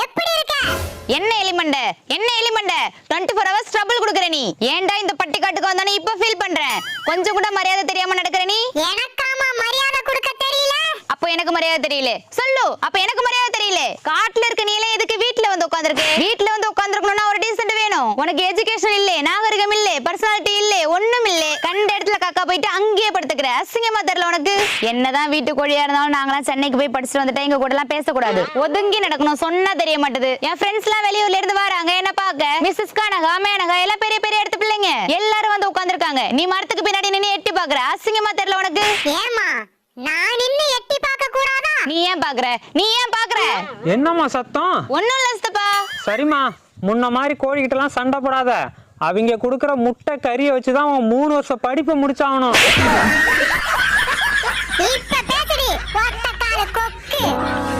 எப்படி இருக்க? என்ன எலிமண்ட 24 hours ட்ரபிள் குடுக்குற நீ. ஏன்டா இந்த பட்டிக்காட்டுக்கு வந்தானே இப்ப ஃபீல் பண்றேன். கொஞ்சம் கூட மரியாதை தெரியாம நடக்குற நீ. எனக்காமா மரியாதை கொடுக்க தெரியல? அப்போ எனக்கு மரியாதை தெரியல சொல்லு. அப்ப எனக்கு மரியாதை தெரியல. காட்டுல இருக்க நீ எல்லாம் எதுக்கு வீட்ல வந்து உட்கார்ந்திருக்க? வீட்ல வந்து உட்கார்ந்திருக்கணும்னா ஒரு டீசன்ட் வேணும். உனக்கு எஜுகேஷன் இல்ல, நாகரிகம் இல்ல, பர்சனாலிட்டி இல்ல, ஒண்ணும் இல்ல. கண்ட இடத்துல காக்கா போயிட்டு அங்கேயே படுத்துக்கிற. அசிங்கமா தெரியல உனக்கு? என்னதான் வீட்டு கோழியா இருந்தாலும் நாங்களாம் சென்னைக்கு போய் படிச்சுட்டு வந்துட்டா எங்க கூட எல்லாம் பேசக்கூடாது. ஒதுங்கி நடக்கணும். சொன்னா தெரிய மாட்டேது. என் ஃப்ரெண்ட்ஸ் எல்லாம் வெளியூர்ல இருந்து வராங்க என்ன பாக்க. மிஸ்ஸஸ் கனகா, மேனகா எல்லாம் பெரிய பெரிய இடத்து பிள்ளைங்க எல்லாரும் வந்து உட்கார்ந்திருக்காங்க. நீ மரத்துக்கு பின்னாடி நின்னு எட்டி பாக்குற. அசிங்கமா தெரியல உனக்கு? ஏமா நான் நின்னு எட்டி பார்க்க கூடாதா? நீ ஏன் பாக்குற? என்னம்மா சத்தம்? ஒண்ணும் இல்ல சித்தப்பா. சரிம்மா, முன்ன மாதிரி கோழிக்கிட்டலாம் சண்டை போடாத. அவங்க கொடுக்குற முட்டை கறியை வச்சுதான் அவன் 3 வருஷம் படிப்பை முடிச்சாகணும்.